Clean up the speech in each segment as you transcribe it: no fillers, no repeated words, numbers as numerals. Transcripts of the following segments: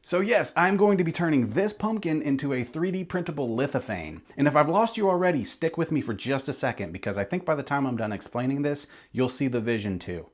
So yes, I'm going to be turning this pumpkin into a 3D printable lithophane. And if I've lost you already, stick with me for just a second because I think by the time I'm done explaining this, you'll see the vision too.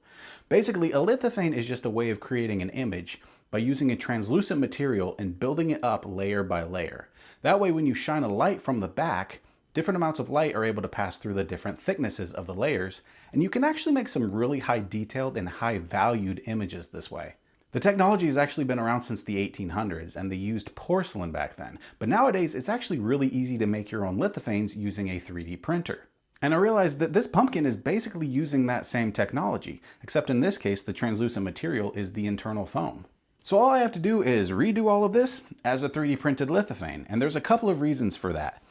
Basically, a lithophane is just a way of creating an image by using a translucent material and building it up layer by layer. That way when you shine a light from the back, different amounts of light are able to pass through the different thicknesses of the layers, and you can actually make some really high detailed and high valued images this way. The technology has actually been around since the 1800s, and they used porcelain back then. But nowadays, it's actually really easy to make your own lithophanes using a 3D printer. And I realized that this pumpkin is basically using that same technology, except in this case, the translucent material is the internal foam. So all I have to do is redo all of this as a 3D printed lithophane, and there's a couple of reasons for that.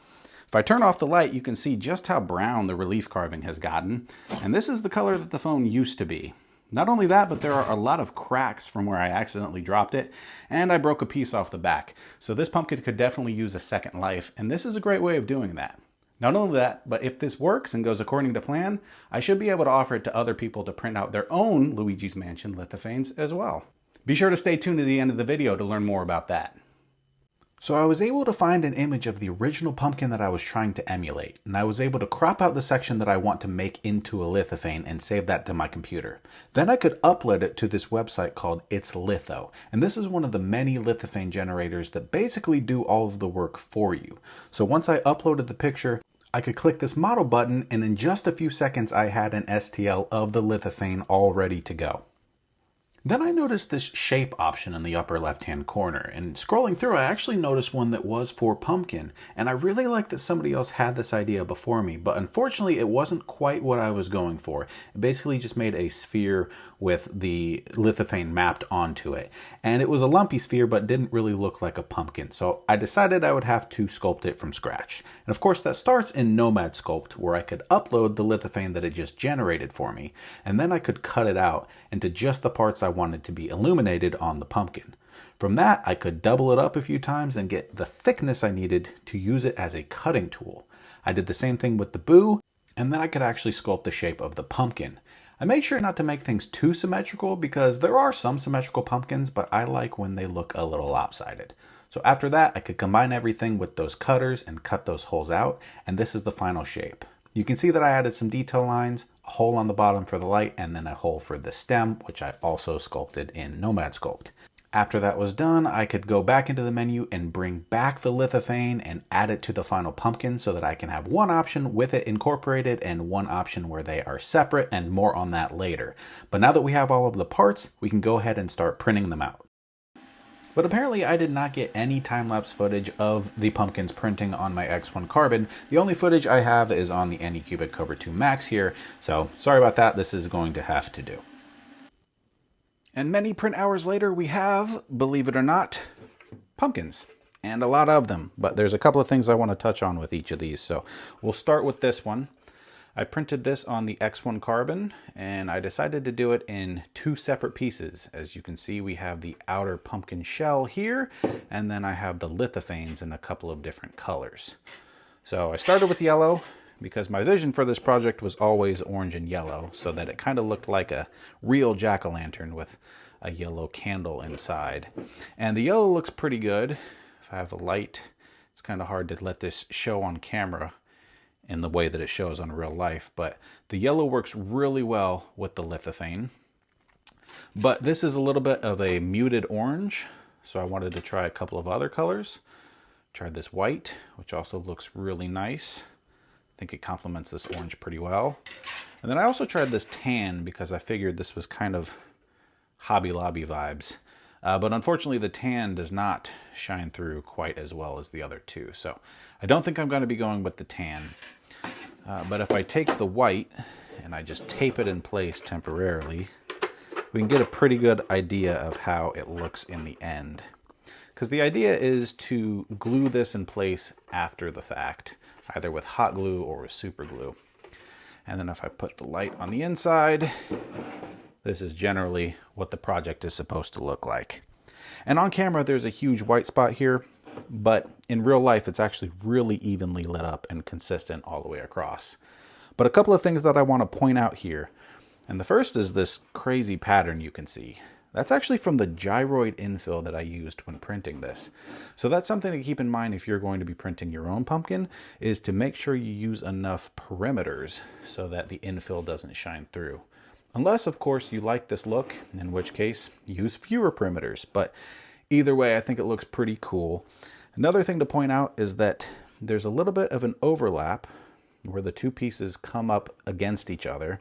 If I turn off the light, you can see just how brown the relief carving has gotten, and this is the color that the foam used to be. Not only that, but there are a lot of cracks from where I accidentally dropped it, and I broke a piece off the back. So this pumpkin could definitely use a second life, and this is a great way of doing that. Not only that, but if this works and goes according to plan, I should be able to offer it to other people to print out their own Luigi's Mansion lithophanes as well. Be sure to stay tuned to the end of the video to learn more about that. So I was able to find an image of the original pumpkin that I was trying to emulate, and I was able to crop out the section that I want to make into a lithophane and save that to my computer. Then I could upload it to this website called It's Litho, and this is one of the many lithophane generators that basically do all of the work for you. So once I uploaded the picture, I could click this model button, and in just a few seconds I had an STL of the lithophane all ready to go. Then I noticed this shape option in the upper left-hand corner, and scrolling through I actually noticed one that was for pumpkin, and I really liked that somebody else had this idea before me, but unfortunately it wasn't quite what I was going for. It basically just made a sphere with the lithophane mapped onto it, and it was a lumpy sphere but didn't really look like a pumpkin, so I decided I would have to sculpt it from scratch. And of course that starts in Nomad Sculpt, where I could upload the lithophane that it just generated for me, and then I could cut it out into just the parts I wanted to be illuminated on the pumpkin. From that, I could double it up a few times and get the thickness I needed to use it as a cutting tool. I did the same thing with the boo, and then I could actually sculpt the shape of the pumpkin. I made sure not to make things too symmetrical because there are some symmetrical pumpkins, but I like when they look a little lopsided. So after that, I could combine everything with those cutters and cut those holes out, and this is the final shape. You can see that I added some detail lines, a hole on the bottom for the light, and then a hole for the stem, which I also sculpted in Nomad Sculpt. After that was done, I could go back into the menu and bring back the lithophane and add it to the final pumpkin so that I can have one option with it incorporated and one option where they are separate, and more on that later. But now that we have all of the parts, we can go ahead and start printing them out. But apparently I did not get any time-lapse footage of the pumpkins printing on my X1 Carbon. The only footage I have is on the Anycubic Cobra 2 Max here, so sorry about that, this is going to have to do. And many print hours later we have, believe it or not, pumpkins. And a lot of them, but there's a couple of things I want to touch on with each of these. So we'll start with this one. I printed this on the X1 Carbon, and I decided to do it in two separate pieces. As you can see, we have the outer pumpkin shell here, and then I have the lithophanes in a couple of different colors. So I started with yellow because my vision for this project was always orange and yellow, so that it kind of looked like a real jack-o'-lantern with a yellow candle inside. And the yellow looks pretty good. If I have a light, it's kind of hard to let this show on camera in the way that it shows on real life, but the yellow works really well with the lithophane. But this is a little bit of a muted orange, so I wanted to try a couple of other colors. Tried this white, which also looks really nice. I think it complements this orange pretty well. And then I also tried this tan because I figured this was kind of Hobby Lobby vibes. But unfortunately the tan does not shine through quite as well as the other two. So I don't think I'm going to be going with the tan. But if I take the white and I just tape it in place temporarily, we can get a pretty good idea of how it looks in the end. Because the idea is to glue this in place after the fact, either with hot glue or with super glue. And then if I put the light on the inside, this is generally what the project is supposed to look like. And on camera, there's a huge white spot here, but in real life, it's actually really evenly lit up and consistent all the way across. But a couple of things that I want to point out here. And the first is this crazy pattern you can see. That's actually from the gyroid infill that I used when printing this. So that's something to keep in mind if you're going to be printing your own pumpkin, is to make sure you use enough perimeters so that the infill doesn't shine through. Unless, of course, you like this look, in which case use fewer perimeters. But either way, I think it looks pretty cool. Another thing to point out is that there's a little bit of an overlap where the two pieces come up against each other.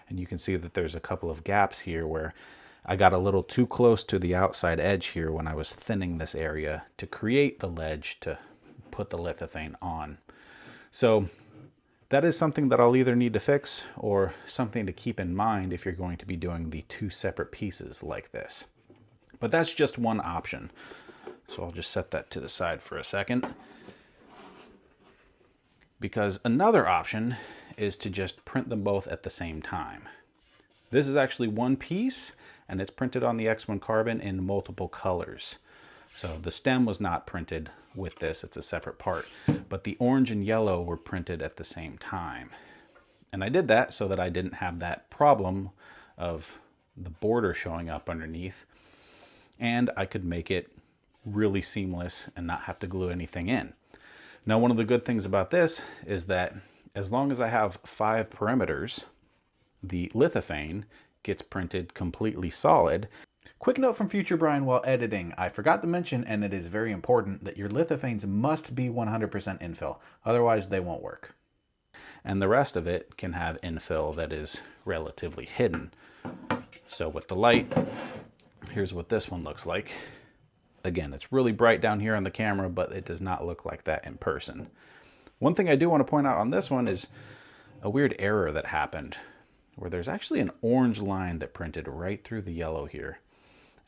And you can see that there's a couple of gaps here where I got a little too close to the outside edge here when I was thinning this area to create the ledge to put the lithophane on. So that is something that I'll either need to fix or something to keep in mind if you're going to be doing the two separate pieces like this. But that's just one option. So I'll just set that to the side for a second. Because another option is to just print them both at the same time. This is actually one piece, and it's printed on the X1 carbon in multiple colors. So the stem was not printed with this, it's a separate part, but the orange and yellow were printed at the same time. And I did that so that I didn't have that problem of the border showing up underneath, and I could make it really seamless and not have to glue anything in. Now, one of the good things about this is that as long as I have 5 perimeters, the lithophane gets printed completely solid. Quick note from future Brian while editing. I forgot to mention, and it is very important, that your lithophanes must be 100% infill. Otherwise, they won't work. And the rest of it can have infill that is relatively hidden. So with the light, here's what this one looks like. Again, it's really bright down here on the camera, but it does not look like that in person. One thing I do want to point out on this one is a weird error that happened, where there's actually an orange line that printed right through the yellow here.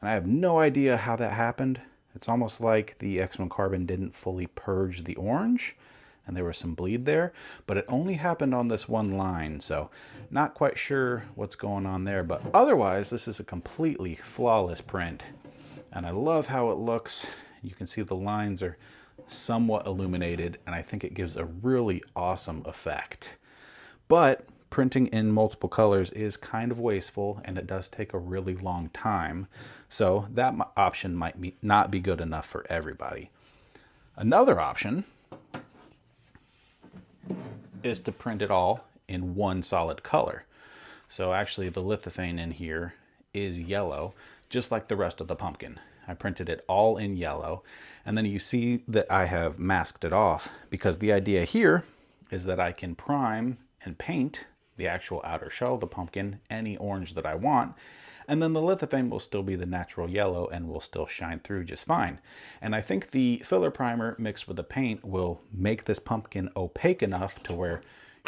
And I have no idea how that happened. It's almost like the X1 carbon didn't fully purge the orange and there was some bleed there, but it only happened on this one line, so not quite sure what's going on there. But otherwise, this is a completely flawless print, and I love how it looks. You can see the lines are somewhat illuminated, and I think it gives a really awesome effect. But printing in multiple colors is kind of wasteful, and it does take a really long time, so that option might not be good enough for everybody. Another option is to print it all in one solid color. So actually the lithophane in here is yellow, just like the rest of the pumpkin. I printed it all in yellow, and then you see that I have masked it off, because the idea here is that I can prime and paint the actual outer shell of the pumpkin any orange that I want, and then the lithophane will still be the natural yellow and will still shine through just fine. And I think the filler primer mixed with the paint will make this pumpkin opaque enough to where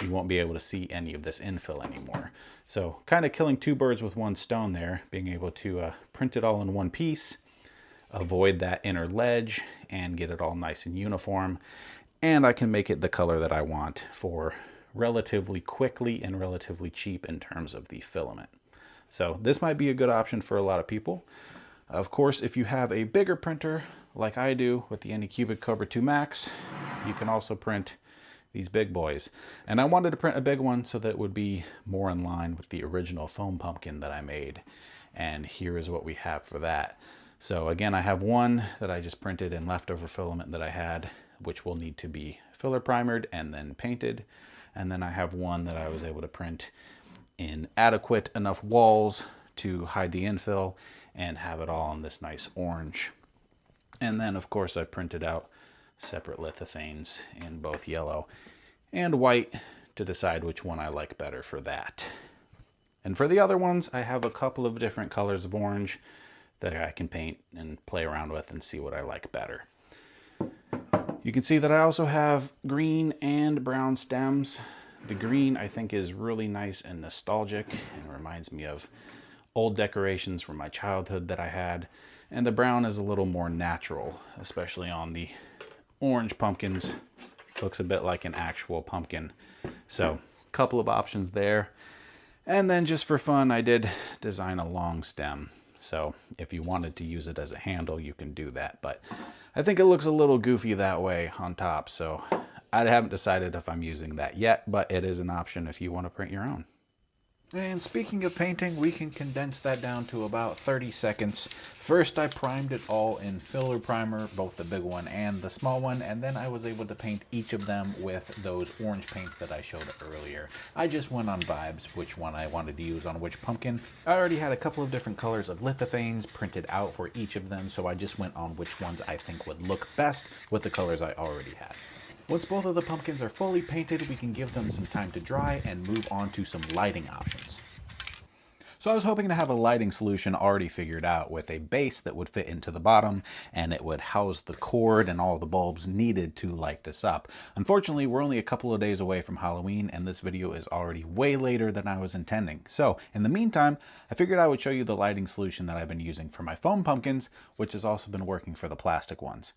you won't be able to see any of this infill anymore. So kind of killing two birds with one stone there, being able to print it all in one piece, avoid that inner ledge, and get it all nice and uniform. And I can make it the color that I want for relatively quickly and relatively cheap in terms of the filament. So this might be a good option for a lot of people. Of course, if you have a bigger printer like I do with the Anycubic Cobra 2 Max, you can also print these big boys. And I wanted to print a big one so that it would be more in line with the original foam pumpkin that I made. And here is what we have for that. So again, I have one that I just printed in leftover filament that I had, which will need to be filler primered and then painted. And then I have one that I was able to print in adequate enough walls to hide the infill and have it all in this nice orange. And then of course I printed out separate lithophanes in both yellow and white to decide which one I like better for that. And for the other ones, I have a couple of different colors of orange that I can paint and play around with and see what I like better. You can see that I also have green and brown stems. The green I think is really nice and nostalgic and reminds me of old decorations from my childhood that I had. And the brown is a little more natural, especially on the orange pumpkins. Looks a bit like an actual pumpkin. So a couple of options there. And then just for fun, I did design a long stem. So if you wanted to use it as a handle, you can do that. But I think it looks a little goofy that way on top. So I haven't decided if I'm using that yet, but it is an option if you want to print your own. And speaking of painting, we can condense that down to about 30 seconds. First, I primed it all in filler primer, both the big one and the small one, and then I was able to paint each of them with those orange paints that I showed earlier. I just went on vibes, which one I wanted to use on which pumpkin. I already had a couple of different colors of lithophanes printed out for each of them, so I just went on which ones I think would look best with the colors I already had. Once both of the pumpkins are fully painted, we can give them some time to dry and move on to some lighting options. So I was hoping to have a lighting solution already figured out with a base that would fit into the bottom and it would house the cord and all the bulbs needed to light this up. Unfortunately, we're only a couple of days away from Halloween and this video is already way later than I was intending. So in the meantime, I figured I would show you the lighting solution that I've been using for my foam pumpkins, which has also been working for the plastic ones.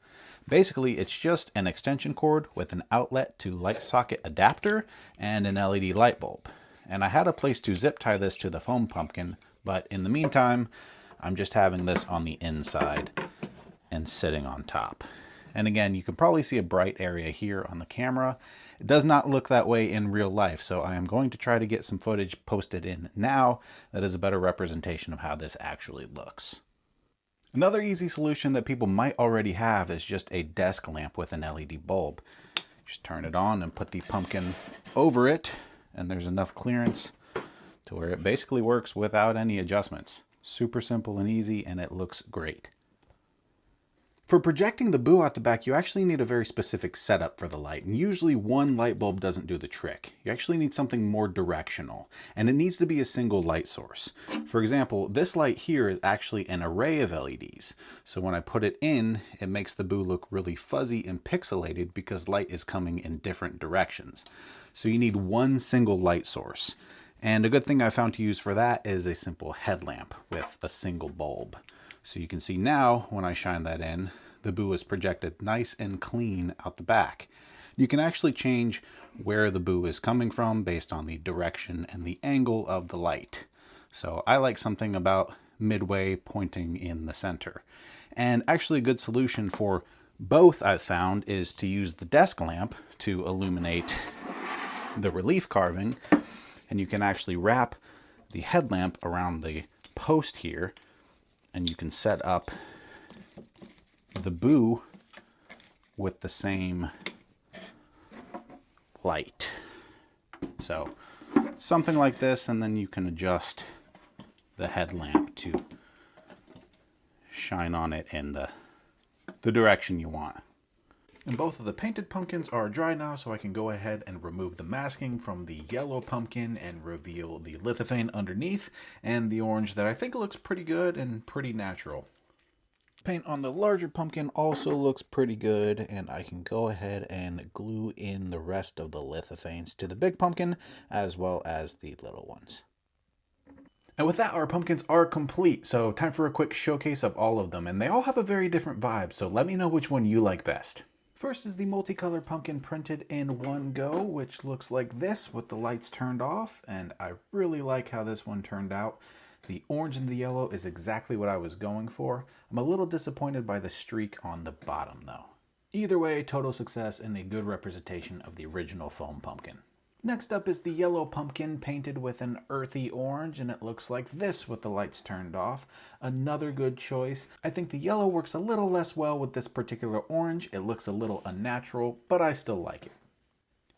Basically, it's just an extension cord with an outlet to light socket adapter and an LED light bulb. And I had a place to zip tie this to the foam pumpkin, but in the meantime, I'm just having this on the inside and sitting on top. And again, you can probably see a bright area here on the camera. It does not look that way in real life, so I am going to try to get some footage posted in now that is a better representation of how this actually looks. Another easy solution that people might already have is just a desk lamp with an LED bulb. Just turn it on and put the pumpkin over it, and there's enough clearance to where it basically works without any adjustments. Super simple and easy, and it looks great. For projecting the boo out the back, you actually need a very specific setup for the light, and usually one light bulb doesn't do the trick. You actually need something more directional, and it needs to be a single light source. For example, this light here is actually an array of LEDs, so when I put it in, it makes the boo look really fuzzy and pixelated because light is coming in different directions. So you need one single light source. And a good thing I found to use for that is a simple headlamp with a single bulb. So you can see now, when I shine that in, the boo is projected nice and clean out the back. You can actually change where the boo is coming from based on the direction and the angle of the light. So I like something about midway pointing in the center. And actually a good solution for both I've found is to use the desk lamp to illuminate the relief carving, and you can actually wrap the headlamp around the post here, and you can set up the boo with the same light. So something like this, and then you can adjust the headlamp to shine on it in the direction you want. And both of the painted pumpkins are dry now, so I can go ahead and remove the masking from the yellow pumpkin and reveal the lithophane underneath and the orange that I think looks pretty good and pretty natural. Paint on the larger pumpkin also looks pretty good, and I can go ahead and glue in the rest of the lithophanes to the big pumpkin as well as the little ones. And with that, our pumpkins are complete, so time for a quick showcase of all of them, and they all have a very different vibe, so let me know which one you like best. First is the multicolored pumpkin printed in one go, which looks like this with the lights turned off, and I really like how this one turned out. The orange and the yellow is exactly what I was going for. I'm a little disappointed by the streak on the bottom though. Either way, total success and a good representation of the original foam pumpkin. Next up is the yellow pumpkin painted with an earthy orange, and it looks like this with the lights turned off. Another good choice. I think the yellow works a little less well with this particular orange. It looks a little unnatural, but I still like it.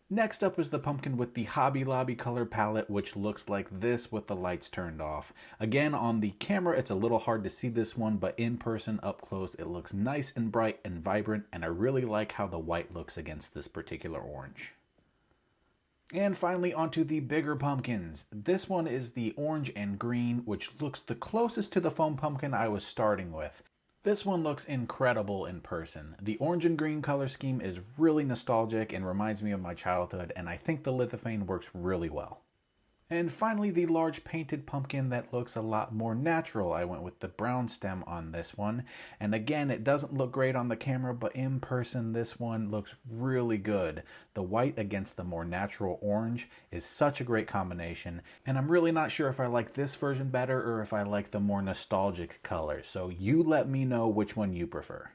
Next up is the pumpkin with the Hobby Lobby color palette, which looks like this with the lights turned off. Again, on the camera, it's a little hard to see this one, but in person, up close, it looks nice and bright and vibrant, and I really like how the white looks against this particular orange. And finally, onto the bigger pumpkins. This one is the orange and green, which looks the closest to the foam pumpkin I was starting with. This one looks incredible in person. The orange and green color scheme is really nostalgic and reminds me of my childhood, and I think the lithophane works really well. And finally, the large painted pumpkin that looks a lot more natural. I went with the brown stem on this one. And again, it doesn't look great on the camera, but in person, this one looks really good. The white against the more natural orange is such a great combination. And I'm really not sure if I like this version better or if I like the more nostalgic color. So you let me know which one you prefer.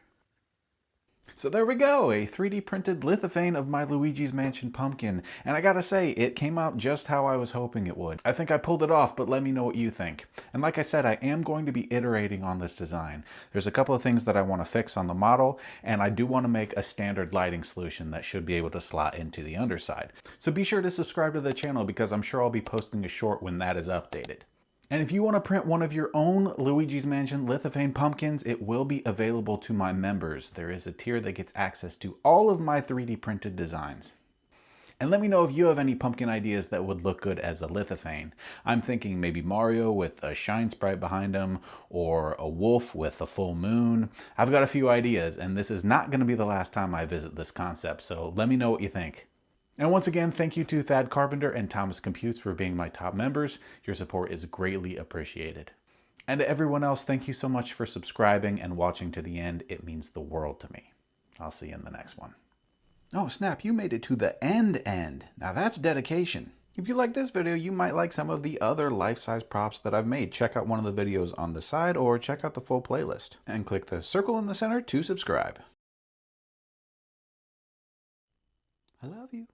So there we go, a 3D printed lithophane of my Luigi's Mansion pumpkin. And I gotta say, it came out just how I was hoping it would. I think I pulled it off, but let me know what you think. And like I said, I am going to be iterating on this design. There's a couple of things that I want to fix on the model, and I do want to make a standard lighting solution that should be able to slot into the underside. So be sure to subscribe to the channel because I'm sure I'll be posting a short when that is updated. And if you want to print one of your own Luigi's Mansion Lithophane pumpkins, it will be available to my members. There is a tier that gets access to all of my 3D printed designs. And let me know if you have any pumpkin ideas that would look good as a lithophane. I'm thinking maybe Mario with a shine sprite behind him, or a wolf with a full moon. I've got a few ideas, and this is not going to be the last time I visit this concept, so let me know what you think. And once again, thank you to Thad Carpenter and Thomas Computes for being my top members. Your support is greatly appreciated. And to everyone else, thank you so much for subscribing and watching to the end. It means the world to me. I'll see you in the next one. Oh snap, you made it to the end. Now that's dedication. If you like this video, you might like some of the other life-size props that I've made. Check out one of the videos on the side or check out the full playlist. And click the circle in the center to subscribe. I love you.